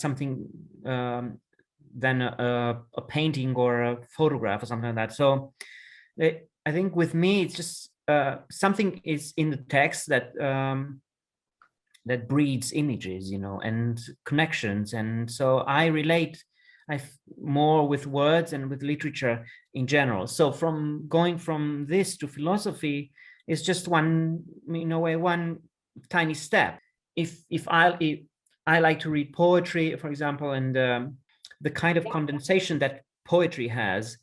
something than a painting or a photograph or something like that. So I think with me, it's just something is in the text that that breeds images, and connections. And so I relate more with words and with literature in general. So from going from this to philosophy is just one, in a way, one tiny step. If I like to read poetry, for example, and the kind of condensation that poetry has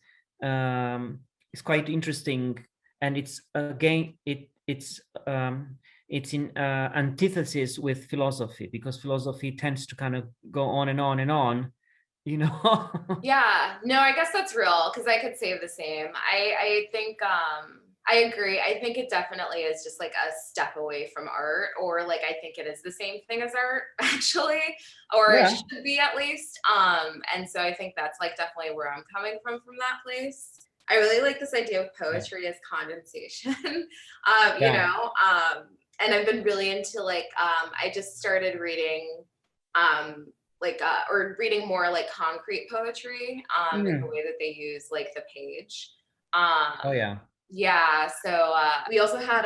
is quite interesting, and it's again it's in antithesis with philosophy, because philosophy tends to kind of go on and on and on, Yeah, no, I guess that's real, because I could say the same. I think I agree. I think it definitely is just like a step away from art, or like I think it is the same thing as art actually, or it should be at least. And so I think that's like definitely where I'm coming from that place. I really like this idea of poetry as condensation. And I've been really into like I just started reading or reading more like concrete poetry in the way that they use like the page. Yeah, so we also had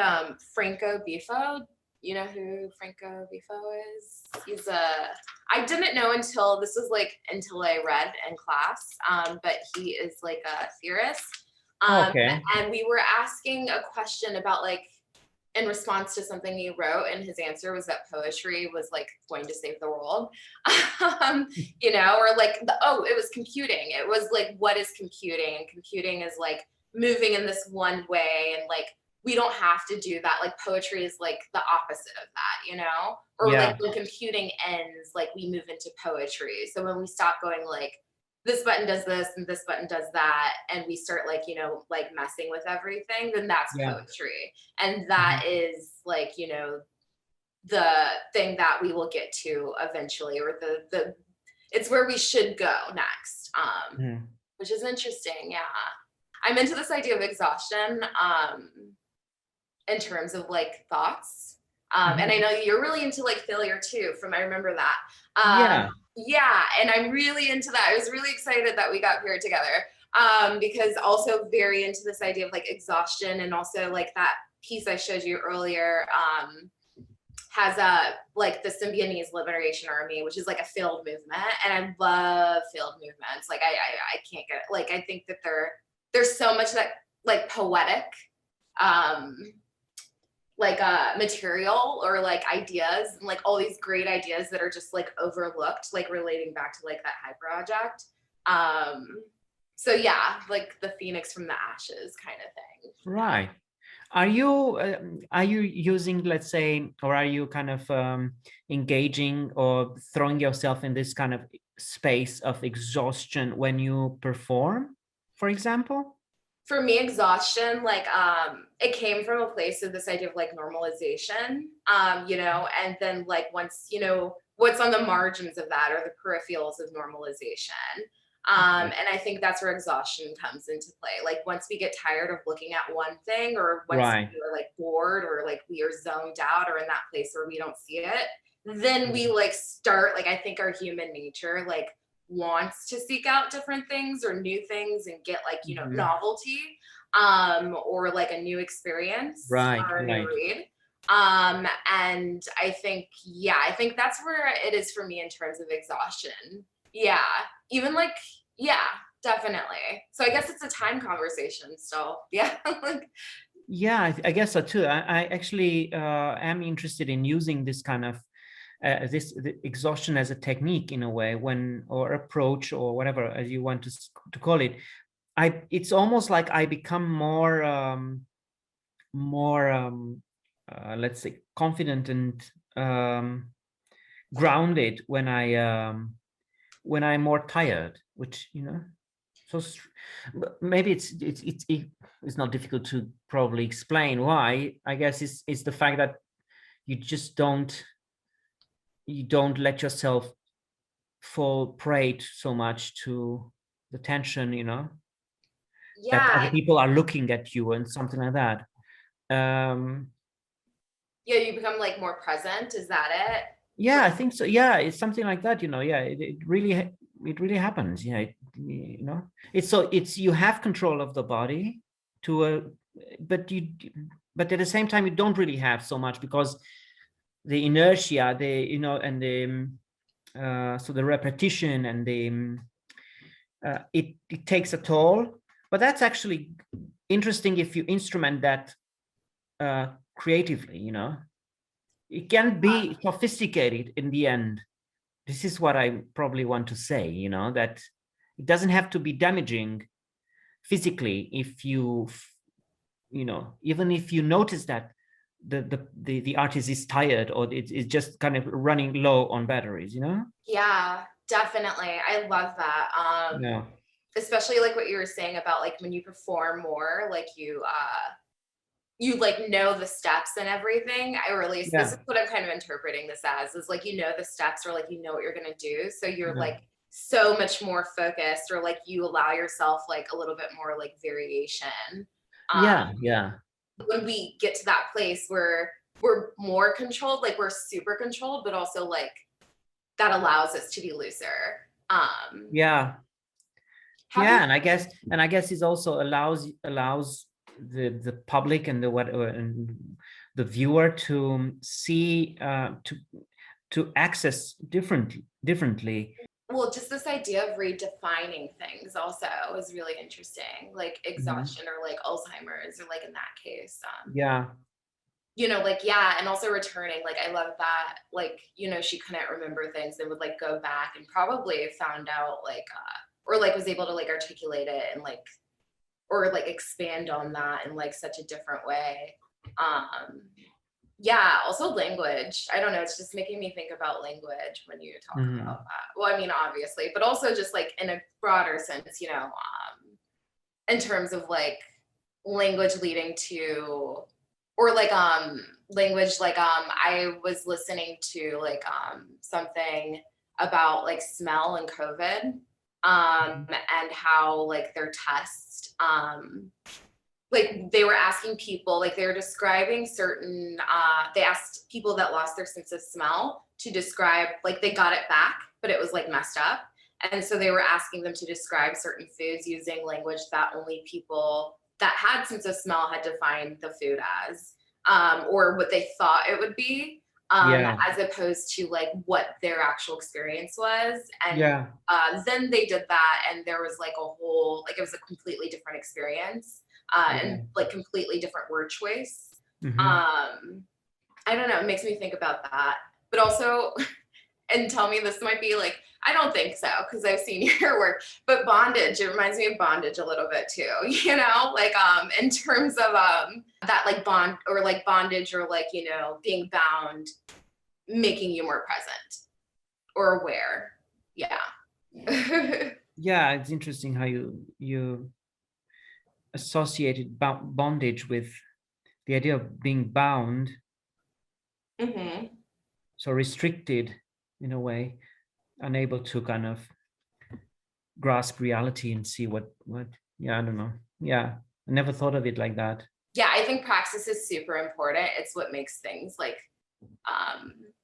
Franco Bifo. You know who Franco Bifo is? He's I didn't know until I read in class, but he is like a theorist. And we were asking a question about like, in response to something he wrote, and his answer was that poetry was like going to save the world. Or like it was computing. It was like, what is computing? And computing is like moving in this one way, and like we don't have to do that. Like poetry is like the opposite of that, or like when computing ends, like we move into poetry. So when we stop going like, this button does this and this button does that, and we start like, like messing with everything, then that's poetry. And that is like, the thing that we will get to eventually, or the it's where we should go next, which is interesting. Yeah, I'm into this idea of exhaustion in terms of like thoughts, and I know you're really into like failure too, I remember that. Yeah, and I'm really into that. I was really excited that we got paired together, because also very into this idea of like exhaustion, and also like that piece I showed you earlier has like the Symbionese Liberation Army, which is like a field movement, and I love field movements. Like I can't get it. Like I think that there's so much that like poetic like material or like ideas, and like all these great ideas that are just like overlooked, like relating back to like that high project. So yeah, like the phoenix from the ashes kind of thing. Right. Are you using, let's say, or are you kind of engaging or throwing yourself in this kind of space of exhaustion when you perform, for example? For me, exhaustion, like it came from a place of this idea of like normalization, and then like once, what's on the margins of that, or the peripherals of normalization. And I think that's where exhaustion comes into play. Like once we get tired of looking at one thing, or once we're like bored, or like we are zoned out, or in that place where we don't see it, then we like start, like I think our human nature like wants to seek out different things or new things and get like, novelty, or like a new experience, or a new read. And I think that's where it is for me in terms of exhaustion. Yeah. Even like, yeah, definitely. So I guess it's a time conversation still. Yeah. Yeah, I guess so too. I actually am interested in using this kind of the exhaustion as a technique in a way, or approach, or whatever as you want to call it. It's almost like I become more let's say confident and grounded when I'm more tired, which so maybe it's not difficult to probably explain why. I guess it's the fact that you just don't let yourself fall prey so much to the tension, that other people are looking at you and something like that. Yeah, you become like more present. Is that it? Yeah, I think so. Yeah, it's something like that, Yeah, it really happens. It's you have control of the body to a, but but at the same time you don't really have so much, because the inertia, and the so the repetition and the it takes a toll. But that's actually interesting if you instrument that creatively. It can be sophisticated in the end. This is what I probably want to say, that it doesn't have to be damaging physically if even if you notice that the artist is tired, or it's just kind of running low on batteries. Yeah, definitely. I love that. Yeah. Especially like what you were saying about like when you perform more, like you like know the steps and everything. This is Yeah. what I'm kind of interpreting this as, is like, the steps, or like, what you're going to do. So you're Yeah. like so much more focused, or like you allow yourself like a little bit more like variation. Yeah. Yeah. When we get to that place where we're more controlled, like we're super controlled, but also like that allows us to be looser. Yeah. Have Yeah, you, and I guess it also allows the public and and the viewer to see to access differently. well, just this idea of redefining things also is really interesting, like Mhm. exhaustion, or like Alzheimer's, or like in that case, Yeah. like, yeah, and also returning, like I love that, like, she couldn't remember things and would like go back and probably found out like or like was able to like articulate it and like, or like expand on that in like such a different way. um yeah, also language, I don't know, it's just making me think about language when you talk Mhm. about that. Well, I mean, obviously, but also just like in a broader sense, in terms of like language leading to, or like language, like I was listening to like something about like smell and COVID, and how like their tests, like they were asking people, like they were describing certain they asked people that lost their sense of smell to describe, like they got it back but it was like messed up, and so they were asking them to describe certain foods using language that only people that had sense of smell had defined the food as, or what they thought it would be, Yeah. as opposed to like what their actual experience was. And Yeah. then they did that, and there was like a whole, like it was a completely different experience, Yeah. and like completely different word choice. Hmm. Um, I don't know, it makes me think about that. But also, and tell me this might be like, I don't think so because I've seen your work, but Bondage, it reminds me of Bondage a little bit too, like in terms of that like bond, or like bondage, or like, being bound, making you more present or aware. Yeah. Yeah, it's interesting how you associated bondage with the idea of being bound, Hmm. so restricted in a way, unable to kind of grasp reality and see what. Yeah, I don't know. Yeah, I never thought of it like that. Yeah, I think praxis is super important. It's what makes things like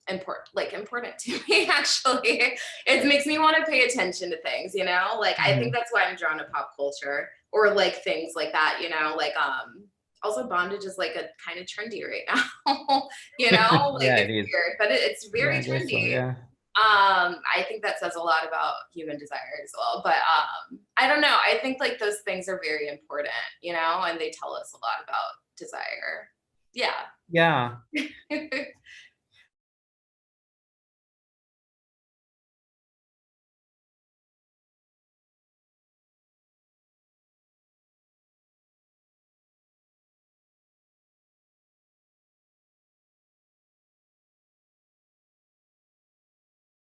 important to me. Actually, it makes me want to pay attention to things, like I think Mhm. that's why I'm drawn to pop culture, or like things like that, like also Bondage is like a kind of trendy right now. Like Yeah, it it's is. weird, but it's Yeah, very I guess so. trendy. Yeah. I think that says a lot about human desire as well, but I don't know, I think like those things are very important, and they tell us a lot about desire. Yeah. Yeah.